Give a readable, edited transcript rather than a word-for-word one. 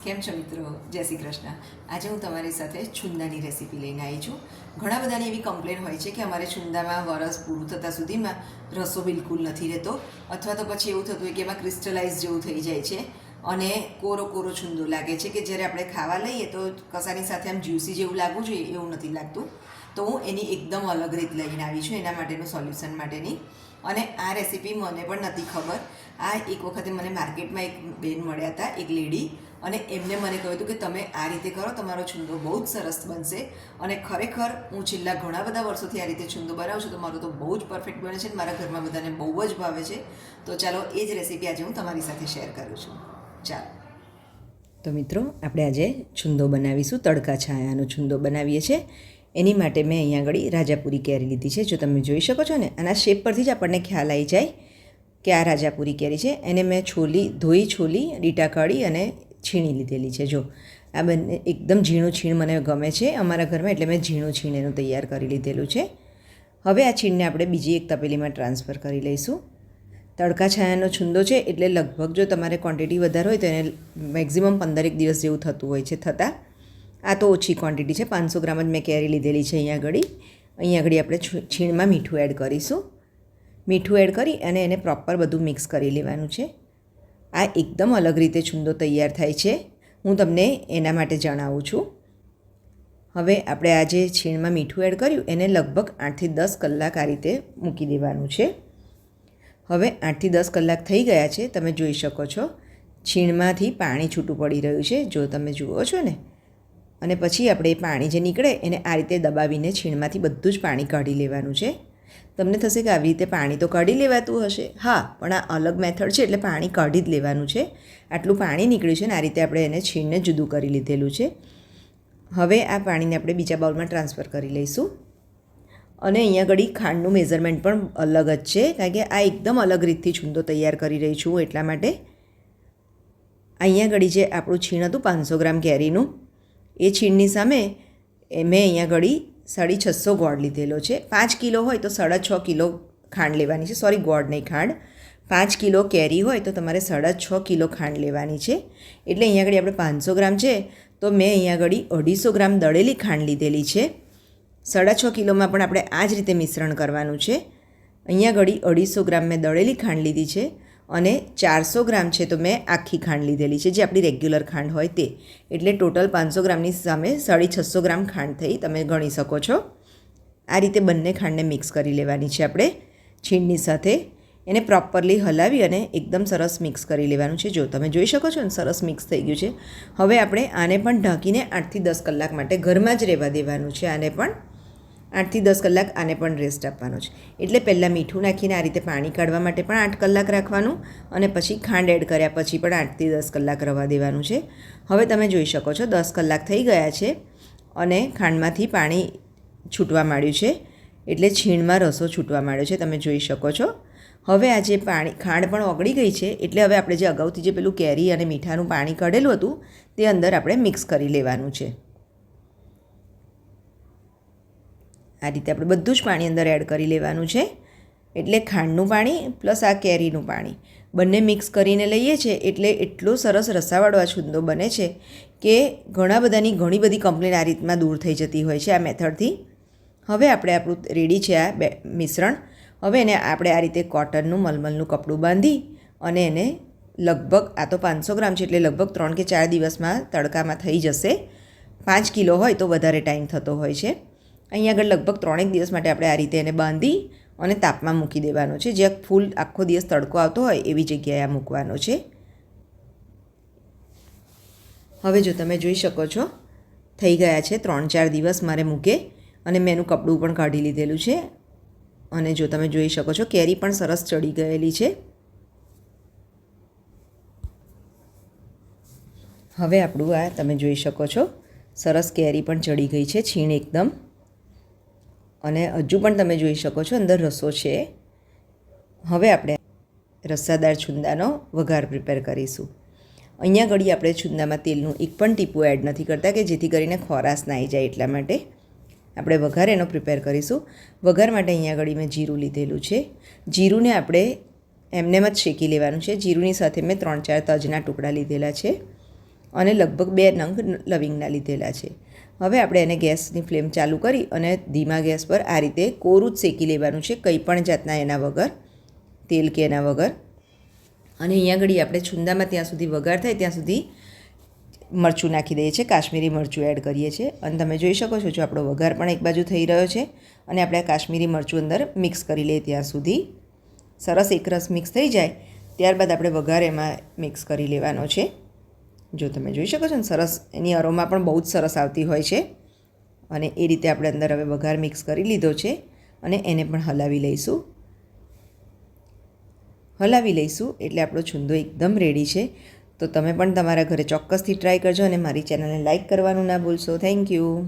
કેમ છો મિત્રો? જય શ્રી કૃષ્ણ. આજે હું તમારી સાથે છુંદાની રેસીપી લઈને આવી છું. ઘણા બધાની એવી કમ્પ્લેન હોય છે કે અમારે છુંદામાં વરસ પૂરું થતાં સુધીમાં રસો બિલકુલ નથી રહેતો, અથવા તો પછી એવું થતું હોય કે એમાં ક્રિસ્ટલાઇઝ જેવું થઈ જાય છે અને કોરો કોરો છુંદો લાગે છે કે જ્યારે આપણે ખાવા લઈએ તો કસાની સાથે આમ જ્યુસી જેવું લાગવું જોઈએ એવું નથી લાગતું. તો હું એની એકદમ અલગ રીત લઈને આવી છું એના માટેનું સોલ્યુશન માટેની. અને આ રેસીપી મને પણ નથી ખબર. આ એક વખતે મને માર્કેટમાં એક બેન મળ્યા હતા, એક લેડી, અને એમને મને કહ્યું હતું કે તમે આ રીતે કરો, તમારો છુંદો બહુ જ સરસ બનશે. અને ખરેખર હું છેલ્લા ઘણા બધા વર્ષોથી આ રીતે છુંદો બનાવું છું તો મારો તો બહુ જ પરફેક્ટ બને છે અને મારા ઘરમાં બધાને બહુ જ ભાવે છે. તો ચાલો એ જ રેસીપી આજે હું તમારી સાથે શેર કરું છું. ચાલો તો મિત્રો, આપણે આજે છુંદો બનાવીશું. તડકા છાયાનો છુંદો બનાવીએ છીએ. એની માટે મેં અહીંયા આગળ રાજાપુરી કેરી લીધી છે. જો તમે જોઈ શકો છો ને, આના શેપ પરથી જ આપણને ખ્યાલ આવી જાય કે આ રાજાપુરી કેરી છે. એને મેં ધોઈ છોલી ડીટા કાઢી અને છીણી લીધેલી છે. જો આ બંને એકદમ ઝીણું છીણ મને ગમે છે અમારા ઘરમાં, એટલે મેં ઝીણું છીણ એનું તૈયાર કરી લીધેલું છે. હવે આ છીણને આપણે બીજી એક તપેલીમાં ટ્રાન્સફર કરી લઈશું. તડકા છાયાનો છુંદો છે એટલે લગભગ જો તમારે ક્વોન્ટિટી વધારે હોય તો એને મેક્ઝિમમ 15 દિવસ જેવું થતું હોય છે થતાં. આ તો ઓછી ક્વોન્ટિટી છે, 500 ગ્રામ જ મેં કેરી લીધેલી છે. અહીંયા આગળ આપણે છીણમાં મીઠું એડ કરીશું. મીઠું એડ કરી અને એને પ્રોપર બધું મિક્સ કરી લેવાનું છે. આ એકદમ અલગ રીતે છુંદો તૈયાર થાય છે, હું તમને એના માટે જણાવું છું. હવે આપણે આ જે છીણમાં મીઠું એડ કર્યું એને લગભગ 8 થી 10 કલાક આ રીતે મૂકી દેવાનું છે. હવે 8 થી 10 કલાક થઈ ગયા છે. તમે જોઈ શકો છો છીણમાંથી પાણી છૂટું પડી રહ્યું છે, જો તમે જુઓ છો ને. અને પછી આપણે એ પાણી જે નીકળે એને આ રીતે દબાવીને છીણમાંથી બધું જ પાણી કાઢી લેવાનું છે. તમને થશે કે આવી રીતે પાણી તો કાઢી લેવાતું હશે. હા, પણ આ અલગ મેથડ છે એટલે પાણી કાઢી જ લેવાનું છે. આટલું પાણી નીકળ્યું છે ને આ રીતે આપણે એને છીણને જુદું કરી લીધેલું છે. હવે આ પાણીને આપણે બીજા બાઉલમાં ટ્રાન્સફર કરી લઈશું. અને અહીંયા ઘડી ખાંડનું મેઝરમેન્ટ પણ અલગ જ છે, કારણ કે આ એકદમ અલગ રીતથી છુંદો તૈયાર કરી રહી છું એટલા માટે. અહીંયા ઘડી જે આપણું છીણ હતું 500 ગ્રામ કેરીનું, એ છીણની સામે મેં અહીંયા ઘડી 650 ગોળ લીધેલો છે. 5 કિલો હોય તો 6.5 કિલો ખાંડ લેવાની છે. સોરી, ગોળ નહીં, ખાંડ. 5 કિલો કેરી હોય તો તમારે 6.5 કિલો ખાંડ લેવાની છે. એટલે અહીંયા આગળ આપણે 500 ગ્રામ છે તો મેં અહીંયા આગળ 250 ગ્રામ દળેલી ખાંડ લીધેલી છે. 6.5 કિલોમાં પણ આપણે આ જ રીતે મિશ્રણ કરવાનું છે. અહીંયા આગળ 250 ગ્રામ મેં દળેલી ખાંડ લીધી છે અને 400 ગ્રામ છે તો મેં આખી ખાંડ લીધેલી છે, જે આપણી રેગ્યુલર ખાંડ હોય તે. એટલે ટોટલ 500 ગ્રામની સામે 650 ગ્રામ ખાંડ થઈ, તમે ગણી શકો છો. આ રીતે બંને ખાંડને મિક્સ કરી લેવાની છે આપણે છીણની સાથે. એને પ્રોપરલી હલાવી અને એકદમ સરસ મિક્સ કરી લેવાનું છે. જો તમે જોઈ શકો છો ને, સરસ મિક્સ થઈ ગયું છે. હવે આપણે આને પણ ઢાંકીને 8 થી 10 કલાક માટે ઘરમાં જ રહેવા દેવાનું છે. આને પણ 8 થી 10 કલાક આને પણ રેસ્ટ આપવાનો છે. એટલે પહેલાં મીઠું નાખીને આ રીતે પાણી કાઢવા માટે પણ 8 કલાક રાખવાનું, અને પછી ખાંડ એડ કર્યા પછી પણ 8 થી 10 કલાક રહેવા દેવાનું છે. હવે તમે જોઈ શકો છો 10 કલાક થઈ ગયા છે અને ખાંડમાંથી પાણી છૂટવા માંડ્યું છે, એટલે છીણમાં રસો છૂટવા માંડ્યો છે, તમે જોઈ શકો છો. હવે આ જે ખાંડ પણ ઓગળી ગઈ છે, એટલે હવે આપણે જે અગાઉથી જે પેલું કેરી અને મીઠાનું પાણી કાઢેલું હતું તે અંદર આપણે મિક્સ કરી લેવાનું છે. આ રીતે આપણે બધું જ પાણી અંદર એડ કરી લેવાનું છે. એટલે ખાંડનું પાણી પ્લસ આ કેરીનું પાણી બંને મિક્સ કરીને લઈએ છીએ એટલે એટલો સરસ રસાવાળો આ છુંદો બને છે કે ઘણી બધી કમ્પ્લેન આ રીતમાં દૂર થઈ જતી હોય છે આ મેથડથી. હવે આપણું રેડી છે આ મિશ્રણ. હવે એને આપણે આ રીતે કોટનનું મલમલનું કપડું બાંધી અને એને લગભગ, આ તો 500 ગ્રામ છે એટલે લગભગ 3 કે 4 દિવસમાં તડકામાં થઈ જશે. 5 કિલો હોય તો વધારે ટાઈમ થતો હોય છે. અહીંયા આગળ લગભગ 3 દિવસ માટે આપણે આ રીતે એને બાંધી અને તાપમાં મૂકી દેવાનો છે. જ્યાં ફૂલ આખો દિવસ તડકો આવતો હોય એવી જગ્યાએ આ મૂકવાનો છે. હવે જો તમે જોઈ શકો છો થઈ ગયા છે 3-4 દિવસ મારે મૂકે, અને મેં એનું કપડું પણ કાઢી લીધેલું છે. અને જો તમે જોઈ શકો છો કેરી પણ સરસ ચડી ગયેલી છે. હવે આપણું આ તમે જોઈ શકો છો સરસ કેરી પણ ચડી ગઈ છે, છીણ એકદમ. અને હજુ પણ તમે જોઈ શકો છો અંદર રસો છે. હવે આપણે રસાદાર છુંદાનો વઘાર પ્રિપેર કરીશું. અહીંયા ઘડી આપણે છુંદામાં તેલનું એક પણ ટીપું એડ નથી કરતા કે જેથી કરીને ખોરાશ ના આવી જાય, એટલા માટે આપણે વઘાર એનો પ્રિપેર કરીશું. વઘાર માટે અહીંયા ઘડી મેં જીરું લીધેલું છે. જીરુંને આપણે એમનેમ જ શેકી લેવાનું છે. જીરુંની સાથે મેં 3-4 તજના ટુકડા લીધેલા છે. અને લગભગ 2 નંગ લવિંગના લીધેલા છે. હવે આપણે એને ગેસની ફ્લેમ ચાલુ કરી અને ધીમા ગેસ પર આ રીતે કોરું જ શેકી લેવાનું છે, કંઈ પણ જાતના એના વગર, તેલ કે એના વગર. અને અહીંયા ઘડી આપણે છુંદામાં ત્યાં સુધી વઘાર થાય ત્યાં સુધી મરચું નાખી દઈએ છીએ, કાશ્મીરી મરચું એડ કરીએ છીએ. અને તમે જોઈ શકો છો જો આપણો વઘાર પણ એક બાજુ થઈ રહ્યો છે અને આપણે આ કાશ્મીરી મરચું અંદર મિક્સ કરી લઈએ ત્યાં સુધી સરસ એકરસ મિક્સ થઈ જાય ત્યારબાદ આપણે વઘાર એમાં મિક્સ કરી લેવાનો છે. જો તમે જોઈ શકો છો ને સરસ એની અરોમા પણ બહુ જ સરસ આવતી હોય છે. અને એ રીતે આપણે અંદર હવે વઘાર મિક્સ કરી લીધો છે અને એને પણ હલાવી લઈશું. એટલે આપણો છુંદો એકદમ રેડી છે. તો તમે પણ તમારા ઘરે ચોક્કસથી ટ્રાય કરજો અને મારી ચેનલને લાઇક કરવાનું ના ભૂલશો. Thank you.